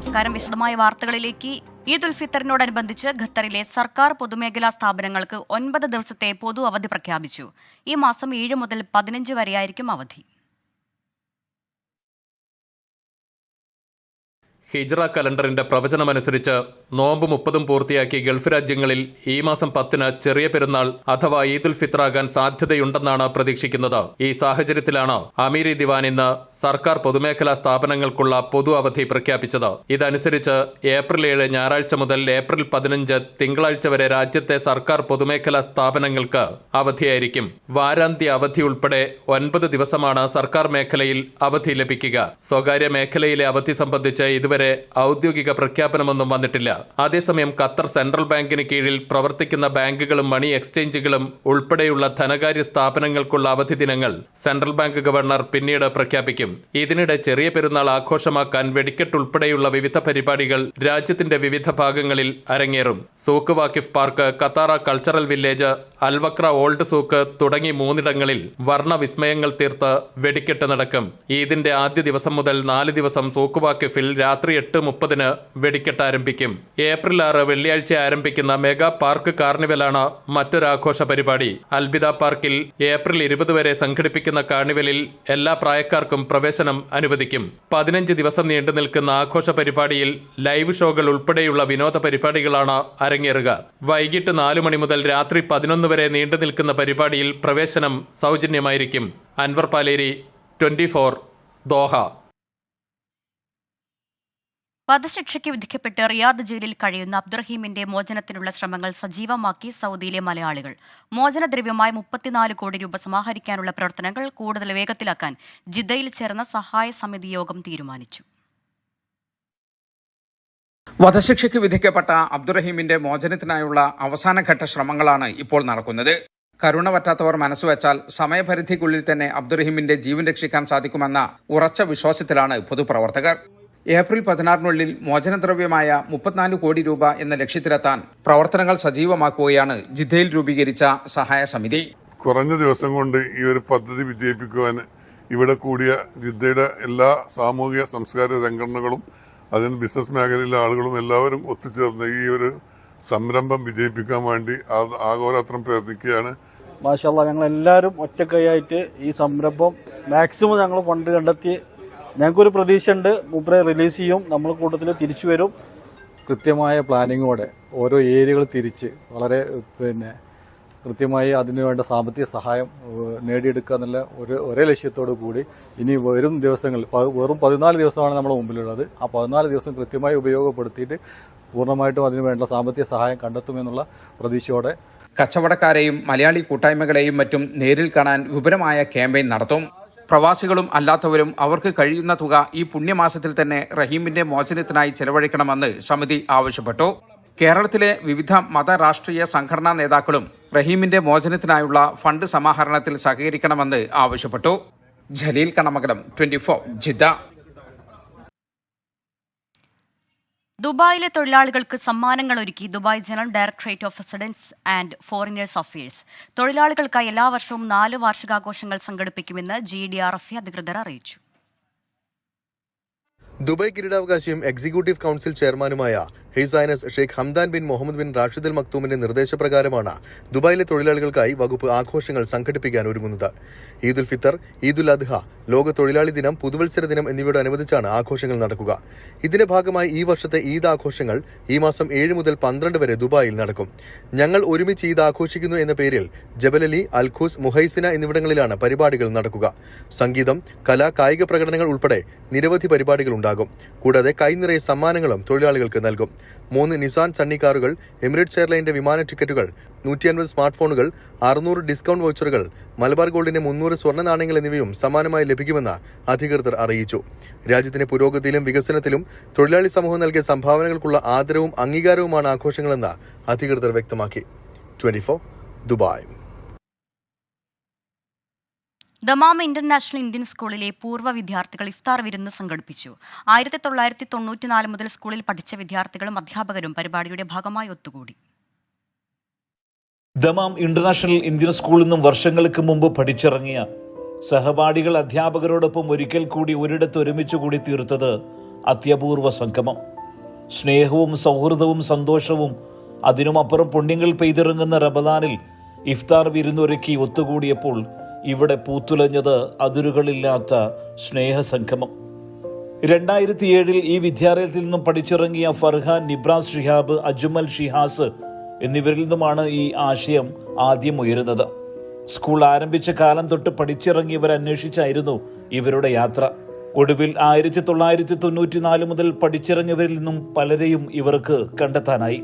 നമസ്കാരം. വിശദമായ വാർത്തകളിലേക്ക്. ഈദ് ഉൽ ഫിത്തറിനോടനുബന്ധിച്ച് ഖത്തറിലെ സർക്കാർ പൊതുമേഖലാ സ്ഥാപനങ്ങൾക്ക് 9 ദിവസത്തെ പൊതു അവധി പ്രഖ്യാപിച്ചു. ഈ മാസം 7 മുതൽ 15 വരെയായിരിക്കും അവധി. ഹിജ്റ കലണ്ടറിന്റെ പ്രവചനമനുസരിച്ച് നോമ്പ് 30 പൂർത്തിയാക്കി ഗൾഫ് രാജ്യങ്ങളിൽ ഈ മാസം 10 ചെറിയ പെരുന്നാൾ അഥവാ ഈദ് ഉൽ ഫിത്തറാകാൻ സാധ്യതയുണ്ടെന്നാണ് പ്രതീക്ഷിക്കുന്നത്. ഈ സാഹചര്യത്തിലാണ് അമീരി ദിവാൻ ഇന്ന് സർക്കാർ പൊതുമേഖലാ സ്ഥാപനങ്ങൾക്കുള്ള പൊതു അവധി പ്രഖ്യാപിച്ചത്. ഇതനുസരിച്ച് ഏപ്രിൽ 7 ഞായറാഴ്ച മുതൽ ഏപ്രിൽ 15 തിങ്കളാഴ്ച വരെ രാജ്യത്തെ സർക്കാർ പൊതുമേഖലാ സ്ഥാപനങ്ങൾക്ക് അവധിയായിരിക്കും. വാരാന്ത്യ അവധി ഉൾപ്പെടെ 9 ദിവസമാണ് സർക്കാർ മേഖലയിൽ അവധി ലഭിക്കുക. സ്വകാര്യ മേഖലയിലെ അവധി സംബന്ധിച്ച് ഇതുവരെ ഔദ്യോഗിക പ്രഖ്യാപനമൊന്നും വന്നിട്ടില്ല. അതേസമയം ഖത്തർ സെൻട്രൽ ബാങ്കിന് കീഴിൽ പ്രവർത്തിക്കുന്ന ബാങ്കുകളും മണി എക്സ്ചേഞ്ചുകളും ഉൾപ്പെടെയുള്ള ധനകാര്യ സ്ഥാപനങ്ങൾക്കുള്ള അവധി ദിനങ്ങൾ സെൻട്രൽ ബാങ്ക് ഗവർണർ പിന്നീട് പ്രഖ്യാപിക്കും. ഇതിനിടെ ചെറിയ പെരുന്നാൾ ആഘോഷമാക്കാൻ വെടിക്കെട്ട് ഉൾപ്പെടെയുള്ള വിവിധ പരിപാടികൾ രാജ്യത്തിന്റെ വിവിധ ഭാഗങ്ങളിൽ അരങ്ങേറും. Souk വാക്കിഫ് park, ഖത്താറ cultural village, Al Wakrah old souk തുടങ്ങി 3ഇടങ്ങളിൽ വർണ്ണ വിസ്മയങ്ങൾ തീർത്ത് വെടിക്കെട്ട് നടക്കും. ഈദിന്റെ ആദ്യ ദിവസം മുതൽ 4 ദിവസം സൂക്ക് വാക്കിഫിൽ രാത്രി 8:30 വെടിക്കെട്ട് ആരംഭിക്കും. ഏപ്രിൽ 6 വെള്ളിയാഴ്ച ആരംഭിക്കുന്ന മെഗാ പാർക്ക് കാർണിവലാണ് മറ്റൊരാഘോഷ പരിപാടി. അൽബിദ പാർക്കിൽ ഏപ്രിൽ 20 വരെ സംഘടിപ്പിക്കുന്ന കാർണിവലിൽ എല്ലാ പ്രായക്കാർക്കും പ്രവേശനം അനുവദിക്കും. 15 ദിവസം നീണ്ടു നിൽക്കുന്ന ആഘോഷ പരിപാടിയിൽ ലൈവ് ഷോകൾ ഉൾപ്പെടെയുള്ള വിനോദ പരിപാടികളാണ് അരങ്ങേറുക. വൈകിട്ട് 4 മണി മുതൽ രാത്രി 11 വരെ നീണ്ടു നിൽക്കുന്ന പരിപാടിയിൽ പ്രവേശനം സൗജന്യമായിരിക്കും. അൻവർ പാലേരി, 24, ദോഹ. വധശിക്ഷയ്ക്ക് വിധിക്കപ്പെട്ട് റിയാദ് ജയിലിൽ കഴിയുന്ന അബ്ദുറഹീമിന്റെ മോചനത്തിനുള്ള ശ്രമങ്ങൾ സജീവമാക്കി സൗദിയിലെ മലയാളികൾ. മോചനദ്രവ്യമായി 34 കോടി രൂപ സമാഹരിക്കാനുള്ള പ്രവർത്തനങ്ങൾ കൂടുതൽ വേഗത്തിലാക്കാൻ ജിദ്ദയിൽ ചേർന്ന സഹായ സമിതി യോഗം തീരുമാനിച്ചു. വധശിക്ഷയ്ക്ക് വിധിക്കപ്പെട്ട അബ്ദുറഹീമിന്റെ മോചനത്തിനായുള്ള അവസാനഘട്ട ശ്രമങ്ങളാണ് ഇപ്പോൾ നടക്കുന്നത്. കരുണ പറ്റാത്തവർ മനസ്സുവെച്ചാൽ സമയപരിധിക്കുള്ളിൽ തന്നെ അബ്ദുറഹീമിന്റെ ജീവൻ രക്ഷിക്കാൻ സാധിക്കുമെന്ന ഉറച്ച വിശ്വാസത്തിലാണ് പൊതുപ്രവർത്തകർ. ഏപ്രിൽ 16 മോചനദ്രവ്യമായ 34 കോടി രൂപ എന്ന ലക്ഷ്യത്തിലെത്താൻ പ്രവർത്തനങ്ങൾ സജീവമാക്കുകയാണ് ജിദ്ദയിൽ രൂപീകരിച്ച സഹായ സമിതി. കുറഞ്ഞ ദിവസം കൊണ്ട് ഈ ഒരു പദ്ധതി വിജയിപ്പിക്കുവാൻ ഇവിടെ കൂടിയ ജിദ്ദയുടെ എല്ലാ സാമൂഹിക സാംസ്കാരിക സംഘടനകളും അതിന് ബിസിനസ് മേഖലയിലെ ആളുകളും എല്ലാവരും ഒത്തുചേർന്ന് ഈ ഒരു സംരംഭം വിജയിപ്പിക്കാൻ വേണ്ടി ആഗോളാത്രം പ്രയത്നിക്കുകയാണ്. മാഷാ അല്ലാഹ്, ഞങ്ങൾ എല്ലാവരും ഒറ്റക്കൈയായിട്ട് ഈ സംരംഭം മാക്സിമം ഞങ്ങൾ ഫണ്ട് കണ്ടെത്തി ഞങ്ങൾക്കൊരു പ്രതീക്ഷയുണ്ട്. മൂപ്പരെ റിലീസ് ചെയ്യും, നമ്മൾ കൂട്ടത്തിൽ തിരിച്ചു വരും. കൃത്യമായ പ്ലാനിങ്ങോടെ ഓരോ ഏരിയകൾ തിരിച്ച് വളരെ കൃത്യമായി അതിനുവേണ്ട സാമ്പത്തിക സഹായം നേടിയെടുക്കുക എന്നുള്ള ഒരേ ലക്ഷ്യത്തോടു കൂടി ഇനി വരും ദിവസങ്ങളിൽ വെറും 14 ദിവസമാണ് നമ്മുടെ മുമ്പിലുള്ളത്. ആ 14 ദിവസം കൃത്യമായി ഉപയോഗപ്പെടുത്തിയിട്ട് പൂർണ്ണമായിട്ടും അതിനുവേണ്ട സാമ്പത്തിക സഹായം കണ്ടെത്തുമെന്നുള്ള പ്രതീക്ഷയോടെ കച്ചവടക്കാരെയും മലയാളി കൂട്ടായ്മകളെയും മറ്റും നേരിൽ കാണാൻ വിപുലമായ ക്യാമ്പയിൻ നടത്തും. പ്രവാസികളും അല്ലാത്തവരും അവർക്ക് കഴിയുന്ന തുക ഈ പുണ്യമാസത്തിൽ തന്നെ റഹീമിന്റെ മോചനത്തിനായി ചെലവഴിക്കണമെന്ന് സമിതി ആവശ്യപ്പെട്ടു. കേരളത്തിലെ വിവിധ മത രാഷ്ട്രീയ സംഘടനാ നേതാക്കളും റഹീമിന്റെ മോചനത്തിനായുള്ള ഫണ്ട് സമാഹരണത്തിൽ സഹകരിക്കണമെന്ന് ആവശ്യപ്പെട്ടു. ജലീൽ കണമകലം, 24, ജിദ്ദ. ദുബായിലെ തൊഴിലാളികൾക്ക് സമ്മാനങ്ങൾ ഒരുക്കി Dubai general directorate of residence and foreigners affairs. തൊഴിലാളികൾക്കായി എല്ലാ വർഷവും 4 വാർഷികാഘോഷങ്ങൾ സംഘടിപ്പിക്കുമെന്ന് GDRF അധികൃതർ അറിയിച്ചു. ദുബായ് കിരീടാവകാശിയും എക്സിക്യൂട്ടീവ് കൗൺസിൽ ചെയർമാനുമായ His Highness Sheikh Hamdan bin Mohammed bin Rashid Al മക്തൂമിന്റെ നിർദ്ദേശപ്രകാരമാണ് ദുബായിലെ തൊഴിലാളികൾക്കായി വകുപ്പ് ആഘോഷങ്ങൾ സംഘടിപ്പിക്കാൻ ഒരുങ്ങുന്നത്. ഈദ് ഉൽ ഫിത്തർ, ഈദ് ഉൽ അദ്ഹ, ലോക തൊഴിലാളി ദിനം, പുതുവത്സര ദിനം എന്നിവയോടനുബന്ധിച്ചാണ് ആഘോഷങ്ങൾ നടക്കുക. ഇതിന്റെ ഭാഗമായി ഈ വർഷത്തെ ഈദ് ആഘോഷങ്ങൾ ഈ മാസം 7 മുതൽ 12 വരെ ദുബായിൽ നടക്കും. ഞങ്ങൾ ഒരുമിച്ച് ഈദ് ആഘോഷിക്കുന്നു എന്ന പേരിൽ ജബലലി, അൽഖൂസ്, മുഹൈസിന എന്നിവിടങ്ങളിലാണ് പരിപാടികൾ നടക്കുക. സംഗീതം, കല, കായിക പ്രകടനങ്ങൾ ഉൾപ്പെടെ നിരവധി പരിപാടികൾ ഉണ്ടാകും. കൂടാതെ കൈനിറയെ സമ്മാനങ്ങളും തൊഴിലാളികൾക്ക് നൽകും. 3 നിസാൻ സണ്ണി കാറുകൾ, എമിറേറ്റ്സ് എയർലൈൻ്റെ വിമാന ടിക്കറ്റുകൾ, 150 സ്മാർട്ട് ഫോണുകൾ, 600 ഡിസ്കൗണ്ട് വൗച്ചറുകൾ, മലബാർ ഗോൾഡിന്റെ 300 സ്വർണ്ണ നാണയങ്ങൾ എന്നിവയും സമ്മാനമായി ലഭിക്കുമെന്ന് അധികൃതർ അറിയിച്ചു. രാജ്യത്തിന്റെ പുരോഗതിയിലും വികസനത്തിലും തൊഴിലാളി സമൂഹം നൽകിയ സംഭാവനകൾക്കുള്ള ആദരവും അംഗീകാരവുമാണ് ആഘോഷങ്ങളെന്ന് അധികൃതർ വ്യക്തമാക്കി. 24, ദുബായ്. ദമാം ഇന്റർനാഷണൽ ഇന്ത്യൻ സ്കൂളിലെ പൂർവ്വ വിദ്യാർത്ഥികൾ ഇഫ്താർ വിരുന്ന് സംഘടിപ്പിച്ചു. 1994 മുതൽ സ്കൂളിൽ പഠിച്ച വിദ്യാർത്ഥികളും അധ്യാപകരും പരിപാടിയുടെ ഭാഗമായി ഒത്തുകൂടി. ദമാം ഇന്റർനാഷണൽ ഇന്ത്യൻ സ്കൂളിൽ നിന്നും വർഷങ്ങൾക്ക് മുമ്പ് പഠിച്ചിറങ്ങിയ സഹപാഠികൾ അധ്യാപകരോടൊപ്പം ഒരിക്കൽ കൂടി ഒരിടത്ത് ഒരുമിച്ച് കൂടി തീർത്തത് അത്യപൂർവ സംഗമം. സ്നേഹവും സൗഹൃദവും സന്തോഷവും അതിനുമപ്പുറം പുണ്യങ്ങൾ പെയ്തിറങ്ങുന്ന റമദാനിൽ ഇഫ്താർ വിരുന്നൊരുക്കി ഒത്തുകൂടിയപ്പോൾ ഇവിടെ പൂത്തുലഞ്ഞത് അതിരുകളില്ലാത്ത സ്നേഹസംഗമം. 2007 ഈ വിദ്യാലയത്തിൽ നിന്നും പഠിച്ചിറങ്ങിയ ഫർഹാൻ, നിബ്രാസ് ഷിഹാബ്, അജ്മൽ ഷിഹാസ് എന്നിവരിൽ നിന്നുമാണ് ഈ ആശയം ആദ്യം ഉയരുന്നത്. സ്കൂൾ ആരംഭിച്ച കാലം തൊട്ട് പഠിച്ചിറങ്ങിയവർ അന്വേഷിച്ചായിരുന്നു ഇവരുടെ യാത്ര. ഒടുവിൽ 1994 മുതൽ പഠിച്ചിറങ്ങിയവരിൽ നിന്നും പലരെയും ഇവർക്ക് കണ്ടെത്താനായി.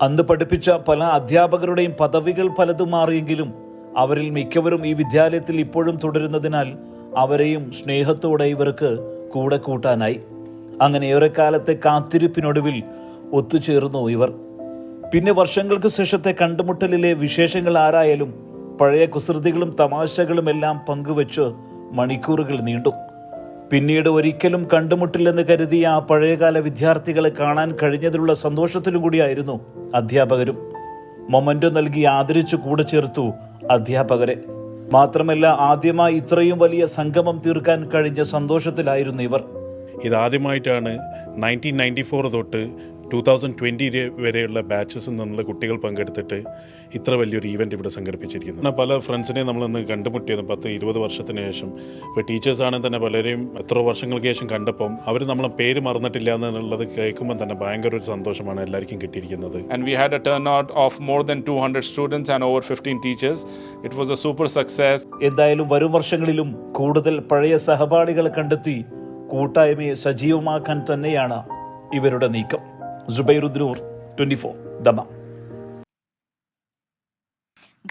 അന്ന് പഠിപ്പിച്ച പല അധ്യാപകരുടെയും പദവികൾ പലതും മാറിയെങ്കിലും അവരിൽ മിക്കവരും ഈ വിദ്യാലയത്തിൽ ഇപ്പോഴും തുടരുന്നതിനാൽ അവരെയും സ്നേഹത്തോടെ ഇവർക്ക് കൂടെ കൂട്ടാനായി. അങ്ങനെ ഏറെക്കാലത്തെ കാത്തിരിപ്പിനൊടുവിൽ ഒത്തുചേർന്നു ഇവർ. പിന്നെ വർഷങ്ങൾക്ക് ശേഷത്തെ കണ്ടുമുട്ടലിലെ വിശേഷങ്ങൾ ആരായാലും പഴയ കുസൃതികളും തമാശകളും എല്ലാം പങ്കുവെച്ച് മണിക്കൂറുകൾ നീണ്ടു. പിന്നീട് ഒരിക്കലും കണ്ടുമുട്ടില്ലെന്ന് കരുതിയ ആ പഴയകാല വിദ്യാർത്ഥികളെ കാണാൻ കഴിഞ്ഞതിലുള്ള സന്തോഷത്തിലും കൂടിയായിരുന്നു അധ്യാപകരും. മൊമന്റോ നൽകി ആദരിച്ചു കൂടെ ചേർത്തു അധ്യാപകരെ. മാത്രമല്ല, ആദ്യമായി ഇത്രയും വലിയ സംഗമം തീർക്കാൻ കഴിഞ്ഞ സന്തോഷത്തിലായിരുന്നു ഇവർ. ഇതാദ്യമായിട്ടാണ് 1994 തൊട്ട് 2020 വരെയുള്ള ബാച്ചസിൽ നിന്നുള്ള കുട്ടികൾ പങ്കെടുത്തിട്ട് ഇത്ര വലിയൊരു ഈവൻ്റ് ഇവിടെ സംഘടിപ്പിച്ചിരിക്കുന്നത്. പല ഫ്രണ്ട്സിനെയും നമ്മളിന്ന് കണ്ടുമുട്ടിയത് 10-20 വർഷത്തിന് ശേഷം. ഇപ്പോൾ ടീച്ചേഴ്സാണെങ്കിൽ തന്നെ പലരെയും എത്ര വർഷങ്ങൾക്ക് ശേഷം കണ്ടപ്പം അവർ നമ്മളെ പേര് മറന്നിട്ടില്ല എന്നുള്ളത് കേൾക്കുമ്പോൾ തന്നെ ഭയങ്കര ഒരു സന്തോഷമാണ് എല്ലാവർക്കും കിട്ടിയിരിക്കുന്നത്. And we had a turnout of more than 200 students and over 15 teachers. It was a super success. എന്തായാലും വരും വർഷങ്ങളിലും കൂടുതൽ പഴയ സഹപാഠികളെ കണ്ടെത്തി കൂട്ടായ്മയെ സജീവമാക്കാൻ തന്നെയാണ് ഇവരുടെ നീക്കം. സുബൈറുദ്ദൂർ, 24 ദമാം.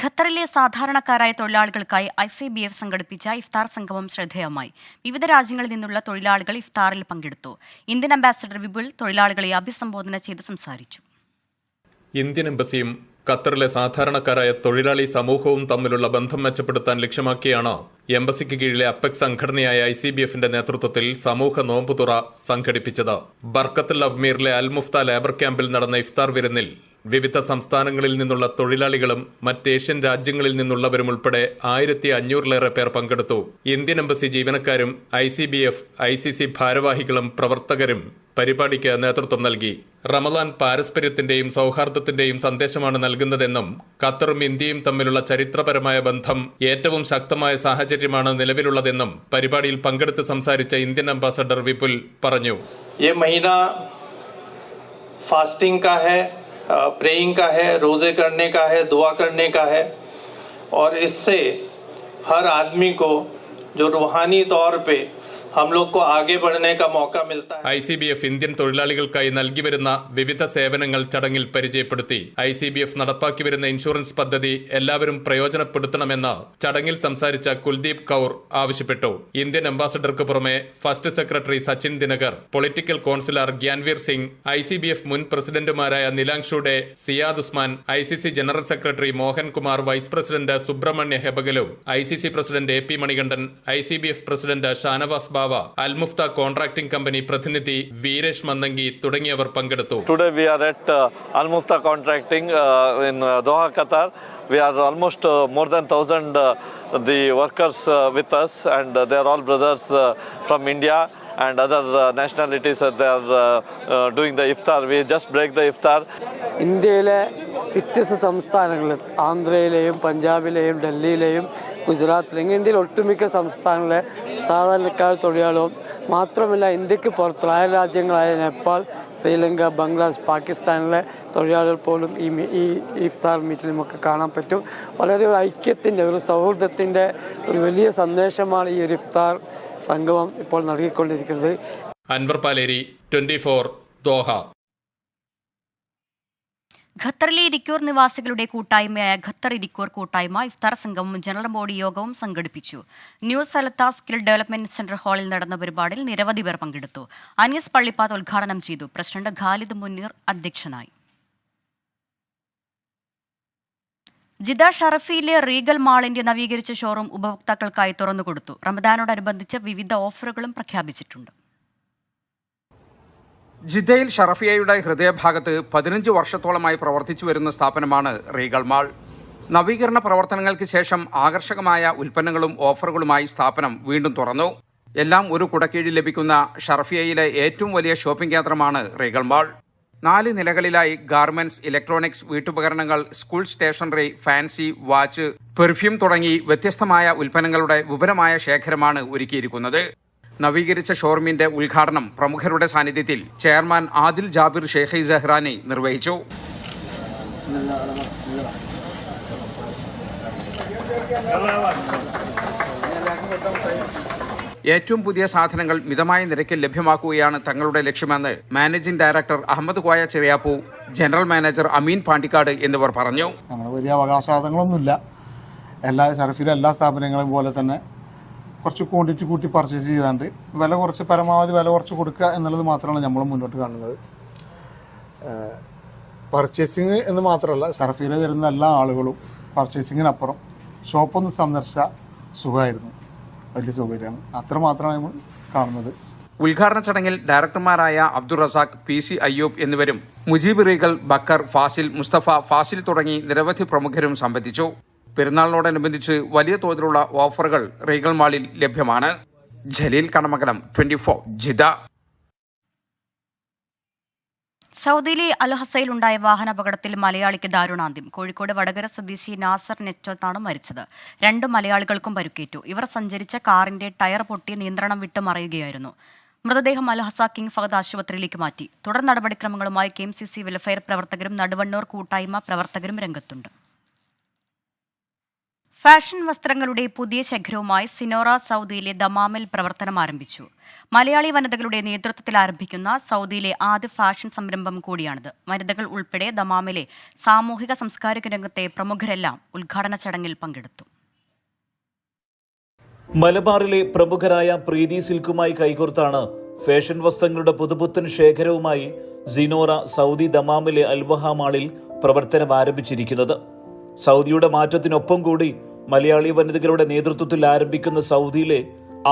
ഖത്തറിലെ സാധാരണക്കാരായ തൊഴിലാളികൾക്കായി ICBF സംഘടിപ്പിച്ച ഇഫ്താർ സംഗമം ശ്രദ്ധേയമായി. വിവിധ രാജ്യങ്ങളിൽ നിന്നുള്ള തൊഴിലാളികൾ ഇഫ്താറിൽ പങ്കെടുത്തു. ഇന്ത്യൻ അംബാസഡർ വിപുൽ തൊഴിലാളികളെ അഭിസംബോധന ചെയ്ത് സംസാരിച്ചു. ഇന്ത്യൻ എംബസിയും ഖത്തറിലെ സാധാരണക്കാരായ തൊഴിലാളി സമൂഹവും തമ്മിലുള്ള ബന്ധം മെച്ചപ്പെടുത്താൻ ലക്ഷ്യമാക്കിയാണ് എംബസിക്ക് കീഴിലെ അപ്പെക് സംഘടനയായ ICBFന്റെ നേതൃത്വത്തിൽ സമൂഹ നോമ്പുതുറ സംഘടിപ്പിച്ചത്. ബർക്കത്തുൽ അവ്മീറിലെ അൽമുഫ്ത ലേബർ ക്യാമ്പിൽ നടന്ന ഇഫ്താർ വിരുന്നിൽ വിവിധ സംസ്ഥാനങ്ങളിൽ നിന്നുള്ള തൊഴിലാളികളും മറ്റ് ഏഷ്യൻ രാജ്യങ്ങളിൽ നിന്നുള്ളവരും ഉൾപ്പെടെ 1500-ലേറെ പേർ പങ്കെടുത്തു. ഇന്ത്യൻ എംബസി ജീവനക്കാരും ICBF, ICC ഭാരവാഹികളും പ്രവർത്തകരും പരിപാടിക്ക് നേതൃത്വം നൽകി. റമദാൻ പാരസ്പര്യത്തിന്റെയും സൗഹാർദ്ദത്തിന്റെയും സന്ദേശമാണ് നൽകുന്നതെന്നും ഖത്തറും ഇന്ത്യയും തമ്മിലുള്ള ചരിത്രപരമായ ബന്ധം ഏറ്റവും ശക്തമായ സാഹചര്യമാണ് നിലവിലുള്ളതെന്നും പരിപാടിയിൽ പങ്കെടുത്ത് സംസാരിച്ച ഇന്ത്യൻ അംബാസഡർ വിപുൽ പറഞ്ഞു. ये महीना फास्टिंग का है, प्रेइंग का है, रोज़े करने का है, दुआ करने का है और इससे हर आदमी को जो रूहानी तौर पे हम लोग को आगे बढ़ने का मौका मिलता है. ICBF ഇന്ത്യൻ തൊഴിലാളികൾക്കായി നൽകി വരുന്ന വിവിധ സേവനങ്ങൾ ചടങ്ങിൽ പരിചയപ്പെടുത്തി. ICBF നടപ്പാക്കി വരുന്ന ഇൻഷുറൻസ് പദ്ധതി എല്ലാവരും പ്രയോജനപ്പെടുത്തണമെന്ന് ചടങ്ങിൽ സംസാരിച്ച കുൽദീപ് കൌർ ആവശ്യപ്പെട്ടു. ഇന്ത്യൻ അംബാസഡർക്ക് പുറമെ first secretary Sachin Dinakar, political councillor ഗ്യാൻവീർ Singh, ICBF മുൻ പ്രസിഡന്റുമാരായ നിലാങ്ഷുഡെ, Siyad Usman, ICC general secretary Mohankumar, vice president Subrahmanya ഹെബഗലു, ICC president AP Manikandan, ICBF president Shanavas ബാവ, അൽമുഫ്ത കോൺട്രാക്ടിംഗ് കമ്പനി പ്രതിനിധി വീരേഷ് മന്ദങ്കി തുടങ്ങിയവർ പങ്കെടുത്തു. Today we are at Al-Mufta Contracting in Doha, Qatar. We are almost more than 1,000 the workers with us, and they are all brothers from India and other nationalities. They are doing the iftar. We just break the iftar. ഇന്ത്യയിലെ വ്യത്യസ്ത സംസ്ഥാനങ്ങളിൽ, ആന്ധ്രയിലെയും പഞ്ചാബിലെയും ഡൽഹിയിലെയും ഗുജറാത്തിലെയും ഇന്ത്യയിലെ ഒട്ടുമിക്ക സംസ്ഥാനങ്ങളിലെ സാധാരണക്കാർ തൊഴിലാളികളും മാത്രമല്ല ഇന്ത്യക്ക് പുറത്തുള്ള അയൽ രാജ്യങ്ങളായ നേപ്പാൾ, ശ്രീലങ്ക, ബംഗ്ലാദേശ്, പാകിസ്ഥാനിലെ തൊഴിലാളികൾ പോലും ഈ ഇഫ്താർ മീറ്റിലുമൊക്കെ കാണാൻ പറ്റും. വളരെ ഒരു ഐക്യത്തിൻ്റെ, ഒരു സൗഹൃദത്തിൻ്റെ ഒരു വലിയ സന്ദേശമാണ് ഈ ഒരു ഇഫ്താർ സംഗമം ഇപ്പോൾ നൽകിക്കൊണ്ടിരിക്കുന്നത്. അൻവർ പാലേരി, 24 ദോഹ. ഖത്തറിലെ ഇരിക്കൂർ നിവാസികളുടെ കൂട്ടായ്മയായ ഖത്തർ ഇരിക്കൂർ കൂട്ടായ്മ ഇഫ്താർ സംഗമവും ജനറൽ ബോഡി യോഗവും സംഘടിപ്പിച്ചു. ന്യൂ സലത്ത സ്കിൽ ഡെവലപ്മെന്റ് സെന്റർ ഹാളിൽ നടന്ന പരിപാടിയിൽ നിരവധി പേർ പങ്കെടുത്തു. അനീസ് പള്ളിപ്പാത്ത് ഉദ്ഘാടനം ചെയ്തു. പ്രസിഡന്റ് ഖാലിദ് മുനീർ അധ്യക്ഷനായി. ജിദ്ദ ഷറഫിയിലെ റീഗൽ മാളിന്റെ നവീകരിച്ച ഷോറൂം ഉപഭോക്താക്കൾക്കായി തുറന്നുകൊടുത്തു. റമദാനോടനുബന്ധിച്ച് വിവിധ ഓഫറുകളും പ്രഖ്യാപിച്ചിട്ടുണ്ട്. ജിദ്ദയിൽ ഷറഫിയയുടെ ഹൃദയഭാഗത്ത് 15 വർഷത്തോളമായി പ്രവർത്തിച്ചു വരുന്ന സ്ഥാപനമാണ് റീഗൽ മാൾ. നവീകരണ പ്രവർത്തനങ്ങൾക്ക് ശേഷം ആകർഷകമായ ഉൽപ്പന്നങ്ങളും ഓഫറുകളുമായി സ്ഥാപനം വീണ്ടും തുറന്നു. എല്ലാം ഒരു കുടക്കീഴിൽ ലഭിക്കുന്ന ഷറഫിയയിലെ ഏറ്റവും വലിയ ഷോപ്പിംഗ് കേന്ദ്രമാണ് റീഗൽ മാൾ. 4 നിലകളിലായി ഗാർമെന്റ്സ്, ഇലക്ട്രോണിക്സ്, വീട്ടുപകരണങ്ങൾ, school stationery, fancy, watch, perfume തുടങ്ങി വ്യത്യസ്തമായ ഉൽപ്പന്നങ്ങളുടെ വിപുലമായ ശേഖരമാണ് ഒരുക്കിയിരിക്കുന്നത്. നവീകരിച്ച ഷോറൂമിന്റെ ഉദ്ഘാടനം പ്രമുഖരുടെ സാന്നിധ്യത്തിൽ chairman Adil Jabir Sheikh Zahrani നിർവഹിച്ചു. ഏറ്റവും പുതിയ സാധനങ്ങൾ മിതമായ നിരക്കിൽ ലഭ്യമാക്കുകയാണ് തങ്ങളുടെ ലക്ഷ്യമെന്ന് managing director Ahmed Koya Cheriyappu, general manager Ameen Pandikkad എന്നിവർ പറഞ്ഞു. വലിയ അവകാശവാദങ്ങളൊന്നുമില്ല. ഷർഫിലെ എല്ലാ സ്ഥാപനങ്ങളും പോലെ തന്നെ കുറച്ച് ക്വാണ്ടിറ്റി കൂട്ടി പർച്ചേസ് ചെയ്താണ്ട് പരമാവധി വില കുറച്ച് കൊടുക്കുക എന്നുള്ളത് മാത്രമാണ് നമ്മൾ മുന്നോട്ട് കാണുന്നത്. പർച്ചേസിങ് എന്ന് മാത്രമല്ല, ഷർഫിയിൽ വരുന്ന എല്ലാ ആളുകളും പർച്ചേസിങ്ങിനപ്പുറം ഷോപ്പൊന്ന് സന്ദർശിച്ച സുഖമായിരുന്നു, വലിയ സൗകര്യമാണ്. അത്രമാത്രമാണ് നമ്മൾ കാണുന്നത്. ഉദ്ഘാടന ചടങ്ങിൽ ഡയറക്ടർമാരായ അബ്ദുൾ റസാഖ്, PC അയ്യൂബ് എന്നിവരും മുജീബ് റീഗൽ, ബക്കർ, ഫാസിൽ, മുസ്തഫ, ഫാസിൽ തുടങ്ങി നിരവധി പ്രമുഖരും സംബന്ധിച്ചു. പെരുന്നാളിനോടനുബന്ധിച്ച് വലിയ തോതിലുള്ള ഓഫറുകൾ റീഗൽ മാളിൽ ലഭ്യമാണ്. ജലീൽ കടമകലം, 24 ജിദ്ദ. സൗദിയിലെ അൽഹസയിലുണ്ടായ വാഹനാപകടത്തിൽ മലയാളിക്ക് ദാരുണാന്ത്യം. കോഴിക്കോട് വടകര സ്വദേശി നാസർ നെറ്റോത്താണ് മരിച്ചത്. 2 മലയാളികൾക്കും പരുക്കേറ്റു. ഇവർ സഞ്ചരിച്ച കാറിന്റെ ടയർ പൊട്ടി നിയന്ത്രണം വിട്ട് മറിയുകയായിരുന്നു. മൃതദേഹം അൽഹസ കിങ് ഫഹദ് ആശുപത്രിയിലേക്ക് മാറ്റി. തുടർ നടപടിക്രമങ്ങളുമായി KMCC വെൽഫെയർ പ്രവർത്തകരും നടുവണ്ണൂർ കൂട്ടായ്മ പ്രവർത്തകരും രംഗത്തുണ്ട്. ഫാഷൻ വസ്ത്രങ്ങളുടെ പുതിയ ശേഖരവുമായി സിനോറ സൗദിയിലെ ദമാമിൽ പ്രവർത്തനം ആരംഭിച്ചു. മലയാളി വനിതകളുടെ നേതൃത്വത്തിൽ ആരംഭിക്കുന്ന സൗദിയിലെ ആദ്യ ഫാഷൻ സംരംഭം കൂടിയാണിത്. വനിതകൾ ഉൾപ്പെടെ ദമാമിലെ സാമൂഹിക സാംസ്കാരിക രംഗത്തെ പ്രമുഖരെല്ലാം ഉദ്ഘാടന ചടങ്ങിൽ പങ്കെടുത്തു. മലബാറിലെ പ്രമുഖരായ പ്രീതി സിൽക്കുമായി കൈകോർത്താണ് ഫാഷൻ വസ്ത്രങ്ങളുടെ പുതുപുത്തൻ ശേഖരവുമായി സിനോറ സൗദി ദമാമിലെ അൽവഹ മാളിൽ പ്രവർത്തനം ആരംഭിച്ചിരിക്കുന്നത്. സൗദിയുടെ മാറ്റത്തിനൊപ്പം കൂടി മലയാളി വനിതകളുടെ നേതൃത്വത്തിൽ ആരംഭിക്കുന്ന സൗദിയിലെ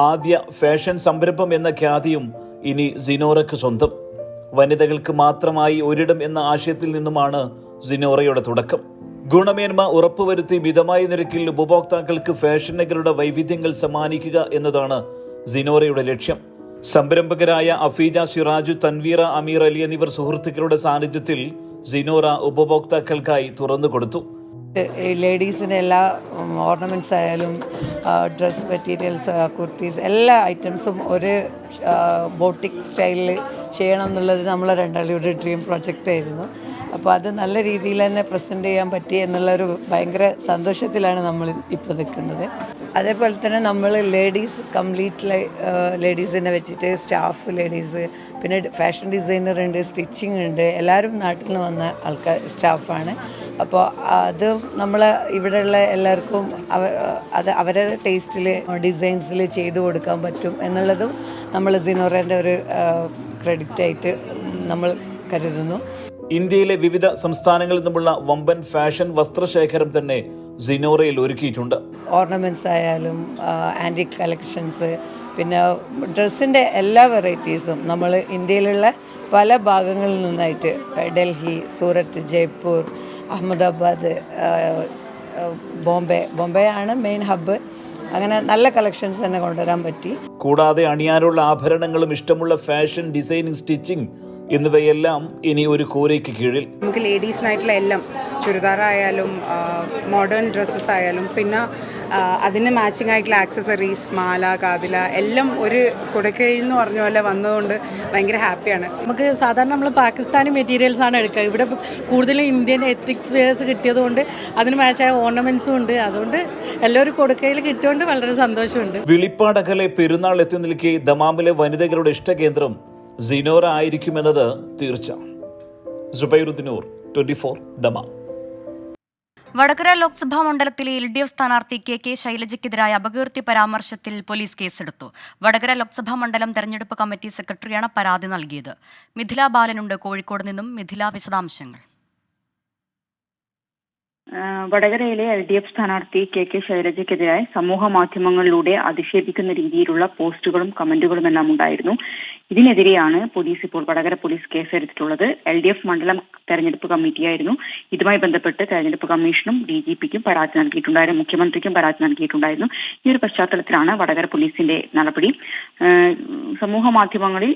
ആദ്യ ഫാഷൻ സംരംഭം എന്ന ഖ്യാതിയും ഇനി സിനോറയ്ക്ക് സ്വന്തം. വനിതകൾക്ക് മാത്രമായി ഒരിടം എന്ന ആശയത്തിൽ നിന്നുമാണ് സിനോറയുടെ തുടക്കം. ഗുണമേന്മ ഉറപ്പുവരുത്തി മിതമായ നിരക്കിൽ ഉപഭോക്താക്കൾക്ക് ഫാഷനുകളുടെ വൈവിധ്യങ്ങൾ സമ്മാനിക്കുക എന്നതാണ് സിനോറയുടെ ലക്ഷ്യം. സംരംഭകരായ അഫീജ, സിറാജു, തൻവീറ, അമീർ അലി എന്നിവർ സുഹൃത്തുക്കളുടെ സാന്നിധ്യത്തിൽ സിനോറ ഉപഭോക്താക്കൾക്കായി തുറന്നുകൊടുത്തു. ലേഡീസിന് എല്ലാ ഓർണമെൻറ്റ്സ് ആയാലും ഡ്രസ് മെറ്റീരിയൽസ്, കുർത്തീസ്, എല്ലാ ഐറ്റംസും ഒരു ബോട്ടിക് സ്റ്റൈലിൽ ചെയ്യണം എന്നുള്ളത് നമ്മളെ രണ്ടാളിയുടെ ഡ്രീം പ്രൊജക്റ്റ് ആയിരുന്നു. അപ്പോൾ അത് നല്ല രീതിയിൽ തന്നെ പ്രസൻറ്റ് ചെയ്യാൻ പറ്റി എന്നുള്ളൊരു ഭയങ്കര സന്തോഷത്തിലാണ് നമ്മൾ ഇപ്പോൾ നിൽക്കുന്നത്. അതേപോലെ തന്നെ നമ്മൾ ലേഡീസ് കംപ്ലീറ്റ്ലി ലേഡീസിനെ വെച്ചിട്ട് സ്റ്റാഫ് ലേഡീസ്, പിന്നെ ഫാഷൻ ഡിസൈനർ ഉണ്ട്, സ്റ്റിച്ചിങ് ഉണ്ട്, എല്ലാവരും നാട്ടിൽ നിന്ന് വന്ന ആൾക്കാർ സ്റ്റാഫാണ്. അപ്പോൾ അത് നമ്മൾ ഇവിടെയുള്ള എല്ലാവർക്കും അത് അവരുടെ ടേസ്റ്റിൽ ഡിസൈൻസിൽ ചെയ്തു കൊടുക്കാൻ പറ്റും എന്നുള്ളതും നമ്മൾ സിനോറേൻ്റെ ഒരു ക്രെഡിറ്റായിട്ട് നമ്മൾ കരുതുന്നു. ഇന്ത്യയിലെ വിവിധ സംസ്ഥാനങ്ങളിൽ നിന്നുമുള്ള വമ്പൻ ഫാഷൻ വസ്ത്രശേഖരം തന്നെ സിനോറയിൽ ഒരുക്കിയിട്ടുണ്ട്. ഓർണമെൻറ്റ്സ് ആയാലും ആൻറ്റിക് കളക്ഷൻസ്, പിന്നെ ഡ്രസ്സിൻ്റെ എല്ലാ വെറൈറ്റീസും നമ്മൾ ഇന്ത്യയിലുള്ള പല ഭാഗങ്ങളിൽ നിന്നായിട്ട് ഡൽഹി, സൂറത്ത്, ജയ്പൂർ, അഹമ്മദാബാദ്, ബോംബെ ആണ് മെയിൻ ഹബ്ബ്. അങ്ങനെ നല്ല കളക്ഷൻസ് തന്നെ കൊണ്ടുവരാൻ പറ്റി. കൂടാതെ അണിയാനുള്ള ആഭരണങ്ങളും ഇഷ്ടമുള്ള ഫാഷൻ ഡിസൈനിങ്, സ്റ്റിച്ചിങ് എന്നിവയെല്ലാം ഇനി ഒരു കൂരയ്ക്ക് കീഴിൽ. നമുക്ക് ലേഡീസിനായിട്ടുള്ള എല്ലാം, ചുരിദാറായാലും മോഡേൺ ഡ്രസ്സസ് ആയാലും പിന്നെ അതിന് മാച്ചിങ് ആയിട്ടുള്ള ആക്സസറീസ്, മാല, കാതില എല്ലാം ഒരു കുടക്കീഴിൽ എന്ന് പറഞ്ഞ പോലെ വന്നതുകൊണ്ട് ഭയങ്കര ഹാപ്പിയാണ്. നമുക്ക് സാധാരണ നമ്മൾ പാകിസ്ഥാനി മെറ്റീരിയൽസ് ആണ് എടുക്കുക. ഇവിടെ കൂടുതലും ഇന്ത്യൻ എത്തിക്സ് വെയേഴ്സ് കിട്ടിയതുകൊണ്ട് അതിന് മാച്ചായ ഓർണമെന്റ്സും ഉണ്ട്. അതുകൊണ്ട് എല്ലാവരും കൊടുക്കയിൽ കിട്ടിയോണ്ട് വളരെ സന്തോഷമുണ്ട്. വിളിപ്പാടകലെ പെരുന്നാൾ എത്തി നിൽക്കെ ദമാമിലെ വനിതകളുടെ ഇഷ്ടകേന്ദ്രം സിനോറ ആയിരിക്കുമെന്നത് തീർച്ച. സുബൈറുദ്ദീനൂർ, 24 ദമാം. വടകര ലോക്സഭാ മണ്ഡലത്തിലെ LDF സ്ഥാനാർത്ഥി KK ശൈലജയ്ക്കെതിരായ അപകീർത്തി പരാമർശത്തിൽ പോലീസ് കേസെടുത്തു. വടകര ലോക്സഭാ മണ്ഡലം തെരഞ്ഞെടുപ്പ് കമ്മിറ്റി സെക്രട്ടറിയാണ് പരാതി നൽകിയത്. മിഥില ബാലനുണ്ട് കോഴിക്കോട് നിന്നും. മിഥില, വിശദാംശങ്ങൾ. വടകരയിലെ LDF സ്ഥാനാർത്ഥി KK ശൈലജയ്ക്കെതിരായി സമൂഹ മാധ്യമങ്ങളിലൂടെ അധിക്ഷേപിക്കുന്ന രീതിയിലുള്ള പോസ്റ്റുകളും കമന്റുകളുമെല്ലാം ഉണ്ടായിരുന്നു. ഇതിനെതിരെയാണ് പോലീസ് ഇപ്പോൾ വടകര പോലീസ് കേസെടുത്തിട്ടുള്ളത്. LDF മണ്ഡലം തെരഞ്ഞെടുപ്പ് കമ്മിറ്റിയായിരുന്നു ഇതുമായി ബന്ധപ്പെട്ട് തെരഞ്ഞെടുപ്പ് കമ്മീഷനും DGPക്കും പരാതി നൽകിയിട്ടുണ്ടായിരുന്നു, മുഖ്യമന്ത്രിക്കും പരാതി നൽകിയിട്ടുണ്ടായിരുന്നു. ഈ ഒരു പശ്ചാത്തലത്തിലാണ് വടകര പോലീസിന്റെ നടപടി. സമൂഹ മാധ്യമങ്ങളിൽ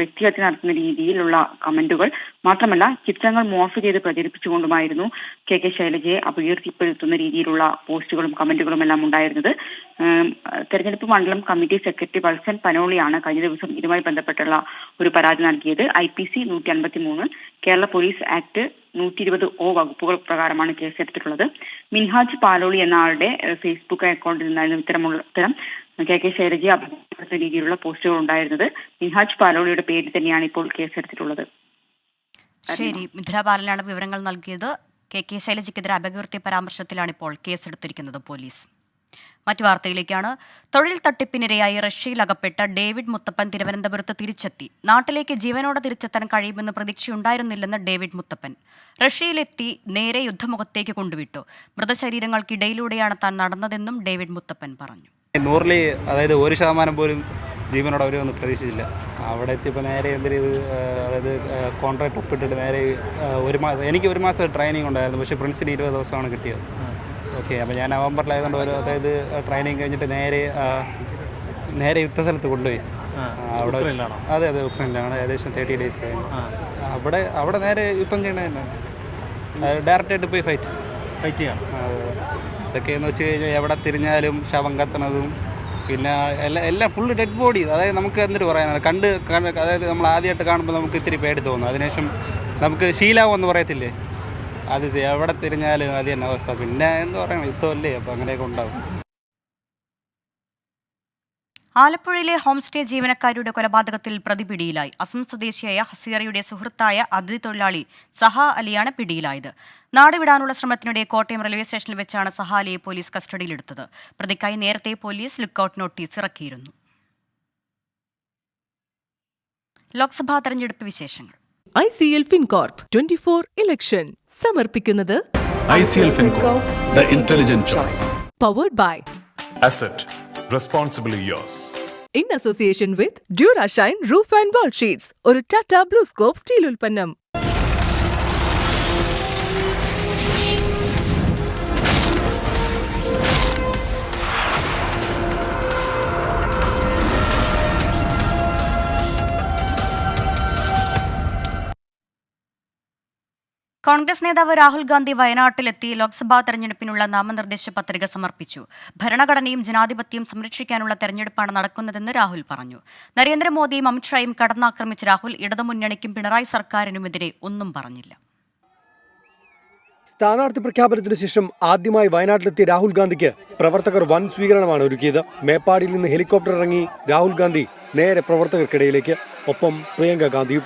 വ്യക്തിഹത്യ നടത്തുന്ന രീതിയിലുള്ള കമന്റുകൾ മാത്രമല്ല ചിത്രങ്ങൾ മോർഫ് ചെയ്ത് പ്രചരിപ്പിച്ചുകൊണ്ടുമായിരുന്നു KK ശൈലജയെ അപകീർത്തിപ്പെടുത്തുന്ന രീതിയിലുള്ള പോസ്റ്റുകളും കമന്റുകളും എല്ലാം ഉണ്ടായിരുന്നത്. തെരഞ്ഞെടുപ്പ് മണ്ഡലം കമ്മിറ്റി സെക്രട്ടറി വത്സൻ പനോളിയാണ് കഴിഞ്ഞ ദിവസം ഇതുമായി ബന്ധപ്പെട്ടുള്ള ഒരു പരാതി നൽകിയത്. IPC 153, Kerala police act 120O വകുപ്പുകൾ പ്രകാരമാണ് കേസെടുത്തിട്ടുള്ളത്. മിൻഹാജ് പാലോളി എന്ന ആളുടെ ഫേസ്ബുക്ക് അക്കൗണ്ടിൽ നിന്നായിരുന്നു ഇത്തരം KK ശൈലജയെ അപകീർത്തിപ്പെടുത്തുന്ന രീതിയിലുള്ള പോസ്റ്റുകൾ ഉണ്ടായിരുന്നത്. മിൻഹാജ് പാലോളിയുടെ പേരിൽ തന്നെയാണ് ഇപ്പോൾ കേസെടുത്തിട്ടുള്ളത്. ശരി, മിഥുല ബാലനാണ് വിവരങ്ങൾ നൽകിയത്. KK ശൈലജയ്ക്കെതിരെ അപകീർത്തി പരാമർശത്തിലാണ് ഇപ്പോൾ കേസെടുത്തിരിക്കുന്നത് പോലീസ്. മറ്റു വാർത്തയിലേക്കാണ്. തൊഴിൽ തട്ടിപ്പിനിരയായി റഷ്യയിൽ അകപ്പെട്ട ഡേവിഡ് മുത്തപ്പൻ തിരുവനന്തപുരത്ത് തിരിച്ചെത്തി. നാട്ടിലേക്ക് ജീവനോടെ തിരിച്ചെത്താൻ കഴിയുമെന്ന് പ്രതീക്ഷയുണ്ടായിരുന്നില്ലെന്ന് ഡേവിഡ് മുത്തപ്പൻ. റഷ്യയിലെത്തി നേരെ യുദ്ധമുഖത്തേക്ക് കൊണ്ടുവിട്ടു. മൃതശരീരങ്ങൾക്കിടയിലൂടെയാണ് താൻ നടന്നതെന്നും ഡേവിഡ് മുത്തപ്പൻ പറഞ്ഞു. 100-ൽ അതായത് 1% പോലും ജീവനോടെ അവരൊന്നും പ്രതീക്ഷിച്ചില്ല. അവിടെ എത്തിയപ്പോൾ നേരെ അതായത് കോൺട്രാക്ട് ഒപ്പിട്ടിട്ട് നേരെ എനിക്ക് 1 മാസം ട്രെയിനിങ് ഉണ്ടായിരുന്നു. പക്ഷേ പ്രിൻസിന് 20 ദിവസമാണ് കിട്ടിയത്. ഓക്കെ, അപ്പോൾ ഞാൻ നവംബറിലായതുകൊണ്ട് അതായത് ട്രെയിനിങ് കഴിഞ്ഞിട്ട് നേരെ യുദ്ധസ്ഥലത്ത് കൊണ്ടുപോയി. അവിടെ അതെ ഉക്രൈനിലാണ്. ഏകദേശം 30 days കഴിഞ്ഞു. അവിടെ നേരെ യുദ്ധം ചെയ്യണമായിരുന്നു. ഡയറക്റ്റായിട്ട് പോയി ഫൈറ്റ് ചെയ്യണം. ഇതൊക്കെയെന്ന് വെച്ച് കഴിഞ്ഞാൽ എവിടെ തിരിഞ്ഞാലും ശവം കത്തണതും പിന്നെ എല്ലാം ഫുള്ള് ഡെഡ് ബോഡി. അതായത് നമുക്ക് എന്തൊരു പറയാനാണ്, അതായത് നമ്മൾ ആദ്യമായിട്ട് കാണുമ്പോൾ നമുക്ക് ഇത്തിരി പേടി തോന്നും. അതിനുശേഷം നമുക്ക് ശീലാവെന്ന് പറയത്തില്ലേ, അത് എവിടെ തിരിഞ്ഞാലും അത് തന്നെ അവസ്ഥ. പിന്നെ എന്താ പറയണം, യുദ്ധമല്ലേ, അപ്പോൾ അങ്ങനെയൊക്കെ ഉണ്ടാവും. ആലപ്പുഴയിലെ ഹോം സ്റ്റേ ജീവനക്കാരുടെ കൊലപാതകത്തിൽ പ്രതി പിടിയിലായി. അസം സ്വദേശിയായ ഹസീറയുടെ സുഹൃത്തായ അതിഥി തൊഴിലാളി സഹ അലിയാണ് പിടിയിലായത്. നാടുവിടാനുള്ള ശ്രമത്തിനിടെ കോട്ടയം റെയിൽവേ സ്റ്റേഷനിൽ വെച്ചാണ് സഹ അലിയെ പോലീസ് കസ്റ്റഡിയിലെടുത്തത്. പ്രതിക്കായി നേരത്തെ പോലീസ് ലുക്കൌട്ട് നോട്ടീസ് ഇറക്കിയിരുന്നു. ലോക്സഭാ തെരഞ്ഞെടുപ്പ് വിശേഷങ്ങൾ. ICL FinCorp 24 ഇലക്ഷൻ സമർപ്പിക്കുന്നത് ICL FinCorp, the intelligent choice. Powered by Asset, responsibly yours. In association with Durashine Roof and Wall Sheets, ഒരു ടാറ്റ ബ്ലൂസ്കോപ്പ് സ്റ്റീൽ ഉൽപ്പന്നം. കോൺഗ്രസ് നേതാവ് രാഹുൽ ഗാന്ധി വയനാട്ടിലെത്തി ലോക്സഭാ തെരഞ്ഞെടുപ്പിനുള്ള നാമനിർദ്ദേശ പത്രിക സമർപ്പിച്ചു. ഭരണഘടനയും ജനാധിപത്യവും സംരക്ഷിക്കാനുള്ള തെരഞ്ഞെടുപ്പാണ് നടക്കുന്നതെന്ന് രാഹുൽ പറഞ്ഞു. നരേന്ദ്രമോദിയും അമിത്ഷായും കടന്നാക്രമിച്ച രാഹുൽ ഇടതുമുന്നണിക്കും പിണറായി സർക്കാരിനുമെതിരെ ഒന്നും പറഞ്ഞില്ല. സ്ഥാനാർത്ഥി പ്രഖ്യാപനത്തിനു ശേഷം ആദ്യമായി വയനാട്ടിലെത്തിയ രാഹുൽ ഗാന്ധിക്ക് പ്രവർത്തകർ വൻ സ്വീകരണമാണ് ഒരുക്കിയത്. മേപ്പാടിയിൽ നിന്ന് ഹെലികോപ്റ്റർ ഇറങ്ങി രാഹുൽ ഗാന്ധി നേരെ പ്രവർത്തകർക്കിടയിലേക്ക്. ഒപ്പം പ്രിയങ്ക ഗാന്ധിയും.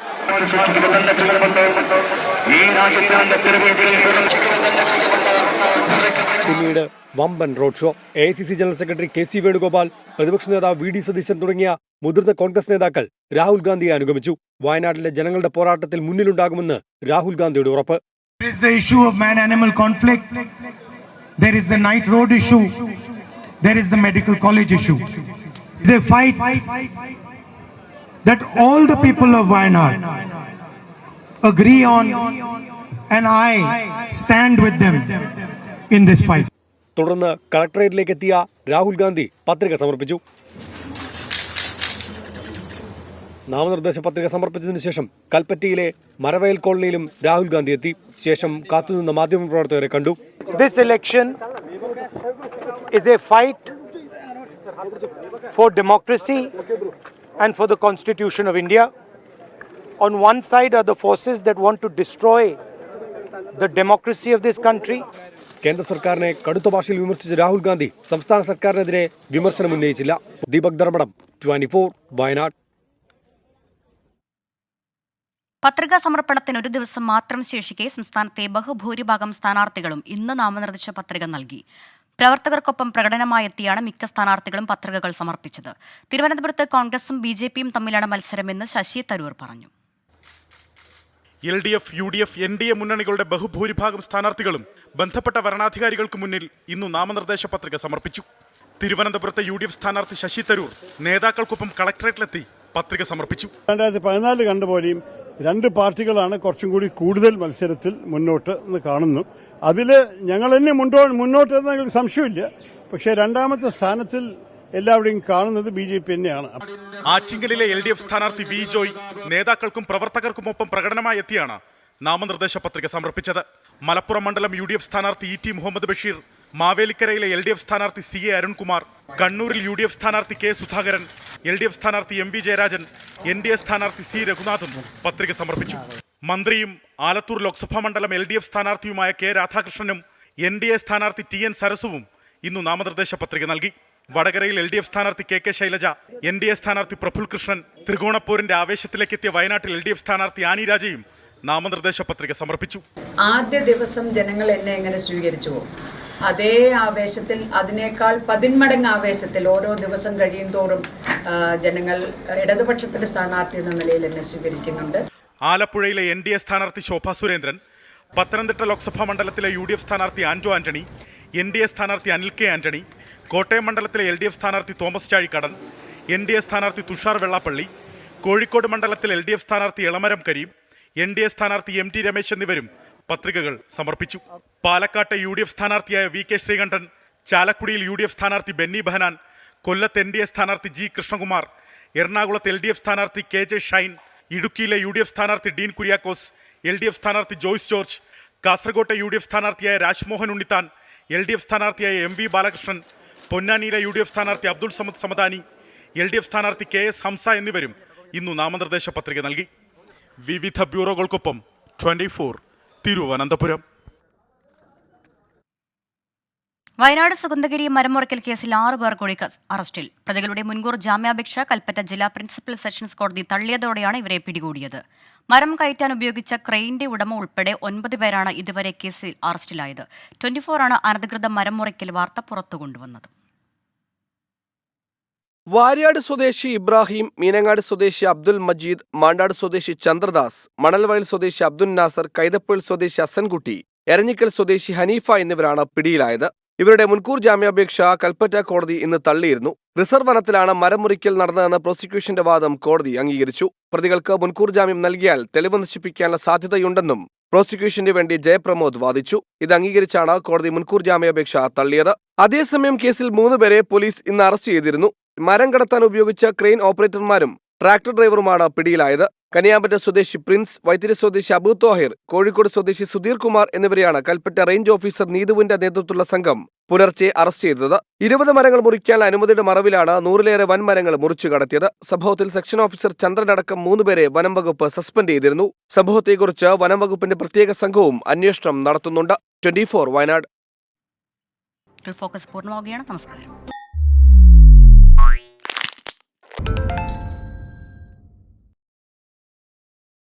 പിന്നീട് വമ്പൻ road show. AICC general secretary KC Venugopal, പ്രതിപക്ഷ നേതാവ് VD സതീശൻ തുടങ്ങിയ മുതിർന്ന കോൺഗ്രസ് നേതാക്കൾ രാഹുൽ ഗാന്ധിയെ അനുഗമിച്ചു. വയനാട്ടിലെ ജനങ്ങളുടെ പോരാട്ടത്തിൽ മുന്നിലുണ്ടാകുമെന്ന് രാഹുൽ ഗാന്ധിയുടെ ഉറപ്പ്. There is the issue of man-animal conflict. There is the night road issue. There is the medical college issue. It's a fight that all the people of Wayanad agree on, and I stand with them in this fight. തുടർന്ന് കളക്ടറേറ്റിലേക്ക് എത്തിയ രാഹുൽ ഗാന്ധി പത്രിക സമർപ്പിച്ചു. നാമനിർദ്ദേശ പത്രിക സമർപ്പിച്ചതിനു ശേഷം കൽപ്പറ്റയിലെ മരവയൽ കോളനിയിലും രാഹുൽ ഗാന്ധി എത്തി. ശേഷം കാത്തുനിന്ന മാധ്യമപ്രവർത്തകരെ കണ്ടു. This election is a fight for democracy and for the Constitution of India. On one side are the forces that want to destroy the democracy of this country. കേന്ദ്ര സർക്കാരിനെ കടുത്ത ഭാഷയിൽ വിമർശിച്ച രാഹുൽ ഗാന്ധി സംസ്ഥാന സർക്കാരിനെതിരെ വിമർശനം ഉന്നയിച്ചില്ല. ദീപക് ധർമ്മടം, 24 വയനാട്. പത്രികാ സമർപ്പണത്തിന് ഒരു ദിവസം മാത്രം ശേഷിക്കെ സംസ്ഥാനത്തെ ബഹുഭൂരിഭാഗം സ്ഥാനാർത്ഥികളും ഇന്ന് നാമനിർദ്ദേശ പത്രിക നൽകി. പ്രവർത്തകർക്കൊപ്പം പ്രകടനമായെത്തിയാണ് മിക്ക സ്ഥാനാർത്ഥികളും പത്രികകൾ സമർപ്പിച്ചത്. തിരുവനന്തപുരത്ത് കോൺഗ്രസും BJPയും തമ്മിലാണ് മത്സരമെന്ന് ശശി തരൂർ പറഞ്ഞു. LDF, UDF, NDA മുന്നണികളുടെ ബഹുഭൂരിഭാഗം സ്ഥാനാർത്ഥികളും ബന്ധപ്പെട്ട വരണാധികാരികൾക്ക് മുന്നിൽ ഇന്നു നാമനിർദ്ദേശ പത്രിക സമർപ്പിച്ചു. തിരുവനന്തപുരത്തെ UDF സ്ഥാനാർത്ഥി ശശി തരൂർ നേതാക്കൾക്കൊപ്പം കളക്ടറേറ്റിലെത്തി പത്രിക സമർപ്പിച്ചു. 2014 കണ്ടുപോലെയും രണ്ട് പാർട്ടികളാണ് കുറച്ചും കൂടി കൂടുതൽ മത്സരത്തിൽ മുന്നോട്ട് എന്ന് കാണുന്നു. അതിൽ ഞങ്ങൾ തന്നെ മുന്നോട്ട് എന്നതിൽ സംശയമില്ല. പക്ഷേ രണ്ടാമത്തെ സ്ഥാനത്തിൽ എല്ലാവരുടെയും കാണുന്നത് BJP തന്നെയാണ്. ആറ്റിങ്ങലിലെ LDF സ്ഥാനാർത്ഥി വി ജോയ് നേതാക്കൾക്കും പ്രവർത്തകർക്കുമൊപ്പം പ്രകടനമായി എത്തിയാണ് നാമനിർദ്ദേശ പത്രിക സമർപ്പിച്ചത്. മലപ്പുറം മണ്ഡലം UDF സ്ഥാനാർത്ഥി ET മുഹമ്മദ് ബഷീർ, മാവേലിക്കരയിലെ LDF സ്ഥാനാർത്ഥി CA അരുൺകുമാർ, കണ്ണൂരിൽ UDF സ്ഥാനാർത്ഥി K സുധാകരൻ, LDF സ്ഥാനാർത്ഥി MV ജയരാജൻ, NDA സ്ഥാനാർത്ഥി C രഘുനാഥും പത്രിക സമർപ്പിച്ചു. മന്ത്രിയും ആലത്തൂർ ലോക്സഭാ മണ്ഡലം LDF സ്ഥാനാർത്ഥിയുമായ K രാധാകൃഷ്ണനും NDA സ്ഥാനാർത്ഥി TN സരസുവും ഇന്നു നാമനിർദ്ദേശ പത്രിക നൽകി. വടകരയിൽ LDF സ്ഥാനാർത്ഥി KK ശൈലജ, NDA സ്ഥാനാർത്ഥി പ്രഫുൽ കൃഷ്ണൻ, ത്രികോണപ്പോരിന്റെ ആവേശത്തിലേക്കെത്തിയ വയനാട്ടിൽ LDF സ്ഥാനാർത്ഥി ആനി രാജയും നാമനിർദ്ദേശ പത്രിക സമർപ്പിച്ചു. ആദ്യ ദിവസം ജനങ്ങൾ എന്നെ എങ്ങനെ സ്വീകരിച്ചുവോ അതേ ആവേശത്തിൽ, അതിനേക്കാൾ 10 മടങ്ങ് ആവേശത്തിൽ ഓരോ ദിവസം കഴിയും തോറും ജനങ്ങൾ ഇടതുപക്ഷത്തിന്റെ സ്ഥാനാർത്ഥി എന്ന നിലയിൽ എന്നെ സ്വീകരിക്കുന്നുണ്ട്. ആലപ്പുഴയിലെ NDA സ്ഥാനാർത്ഥി ശോഭ സുരേന്ദ്രൻ, പത്തനംതിട്ട ലോക്സഭാ മണ്ഡലത്തിലെ UDF സ്ഥാനാർത്ഥി ആന്റോ ആന്റണി, NDA സ്ഥാനാർത്ഥി അനിൽ K ആന്റണി, കോട്ടയം മണ്ഡലത്തിലെ LDF സ്ഥാനാർത്ഥി തോമസ് ചാഴിക്കാടൻ, NDA സ്ഥാനാർത്ഥി തുഷാർ വെള്ളാപ്പള്ളി, കോഴിക്കോട് മണ്ഡലത്തിൽ LDF സ്ഥാനാർത്ഥി എളമരം കരീം, NDA സ്ഥാനാർത്ഥി MT രമേശ് എന്നിവരും പത്രികകൾ സമർപ്പിച്ചു. പാലക്കാട്ടെ UDF സ്ഥാനാർത്ഥിയായ VK ശ്രീകണ്ഠൻ, ചാലക്കുടിയിൽ UDF സ്ഥാനാർത്ഥി ബെന്നി ബഹനാൻ, കൊല്ലത്ത് NDA സ്ഥാനാർത്ഥി G കൃഷ്ണകുമാർ, എറണാകുളത്ത് LDF സ്ഥാനാർത്ഥി KJ ഷൈൻ, ഇടുക്കിയിലെ UDF സ്ഥാനാർത്ഥി ഡീൻ കുര്യാക്കോസ്, LDF സ്ഥാനാർത്ഥി ജോയ്സ് ജോർജ്, കാസർകോട്ടെ UDF സ്ഥാനാർത്ഥിയായ രാജ്മോഹൻ ഉണ്ണിത്താൻ, LDF സ്ഥാനാർത്ഥിയായ MV ബാലകൃഷ്ണൻ, പൊന്നാനിയിലെ UDF സ്ഥാനാർത്ഥി അബ്ദുൾ സമദ് സമദാനി, LDF സ്ഥാനാർത്ഥി KS ഹംസ എന്നിവരും ഇന്നു നാമനിർദ്ദേശ പത്രിക നൽകി. വിവിധ ബ്യൂറോകൾക്കൊപ്പം 24 തിരുവനന്തപുരം. വയനാട് സുഗന്ധഗിരി മരമുറിക്കൽ കേസിൽ 6 പേർ കൂടി അറസ്റ്റിൽ. പ്രതികളുടെ മുൻകൂർ ജാമ്യാപേക്ഷ കൽപ്പറ്റ ജില്ലാ പ്രിൻസിപ്പൽ സെഷൻസ് കോടതി തള്ളിയതോടെയാണ് ഇവരെ പിടികൂടിയത്. മരം കയറ്റാൻ ഉപയോഗിച്ച ക്രെയിനിന്റെ ഉടമ ഉൾപ്പെടെ 9 പേരാണ് ഇതുവരെ കേസിൽ അറസ്റ്റിലായത്. 24 ആണ് അനധികൃത മരം മുറിക്കൽ വാർത്ത പുറത്തുകൊണ്ടുവന്നത്. വാര്യാട് സ്വദേശി ഇബ്രാഹിം, മീനങ്ങാട് സ്വദേശി അബ്ദുൽ മജീദ്, മാണ്ടാട് സ്വദേശി ചന്ദ്രദാസ്, മണൽവയൽ സ്വദേശി അബ്ദുൽ നാസർ, കൈതപ്പുഴ സ്വദേശി അസൻകുട്ടി, എരഞ്ഞിക്കൽ സ്വദേശി ഹനീഫ എന്നിവരാണ് പിടിയിലായത്. ഇവരുടെ മുൻകൂർ ജാമ്യാപേക്ഷ കൽപ്പറ്റ കോടതി ഇന്ന് തള്ളിയിരുന്നു. റിസർവ് വനത്തിലാണ് മരം മുറിക്കൽ നടന്നതെന്ന പ്രോസിക്യൂഷന്റെ വാദം കോടതി അംഗീകരിച്ചു. പ്രതികൾക്ക് മുൻകൂർ ജാമ്യം നൽകിയാൽ തെളിവ് നശിപ്പിക്കാനുള്ള സാധ്യതയുണ്ടെന്നും പ്രോസിക്യൂഷന് വേണ്ടി ജയപ്രമോദ് വാദിച്ചു. ഇത് അംഗീകരിച്ചാണ് കോടതി മുൻകൂർ ജാമ്യാപേക്ഷ തള്ളിയത്. അതേസമയം കേസിൽ 3 പേരെ പോലീസ് ഇന്ന് അറസ്റ്റ് ചെയ്തിരുന്നു. മരം കടത്താൻ ഉപയോഗിച്ച ക്രെയിൻ ഓപ്പറേറ്റർമാരും ട്രാക്ടർ ഡ്രൈവറുമാണ് പിടിയിലായത്. കനിയാമ്പറ്റ സ്വദേശി പ്രിൻസ്, വൈത്തിരി സ്വദേശി അബു തോഹിർ, കോഴിക്കോട് സ്വദേശി സുധീർ കുമാർ എന്നിവരെയാണ് കൽപ്പറ്റ റേഞ്ച് ഓഫീസർ നീതുവിന്റെ നേതൃത്വത്തിലുള്ള സംഘം പുലർച്ചെ അറസ്റ്റ് ചെയ്തത്. 20 മരങ്ങൾ മുറിക്കാൻ അനുമതിയുടെ മറവിലാണ് 100-ലേറെ വൻമരങ്ങൾ മുറിച്ചു കടത്തിയത്. സംഭവത്തിൽ സെക്ഷൻ ഓഫീസർ ചന്ദ്രൻ അടക്കം 3 പേരെ വനം വകുപ്പ് സസ്പെൻഡ് ചെയ്തിരുന്നു. സംഭവത്തെക്കുറിച്ച് വനം വകുപ്പിന്റെ പ്രത്യേക സംഘവും അന്വേഷണം നടത്തുന്നുണ്ട്. 24 വയനാട്. ഫോക്കസ് പൂർണ്ണമാവുകയാണ്. നമസ്കാരം.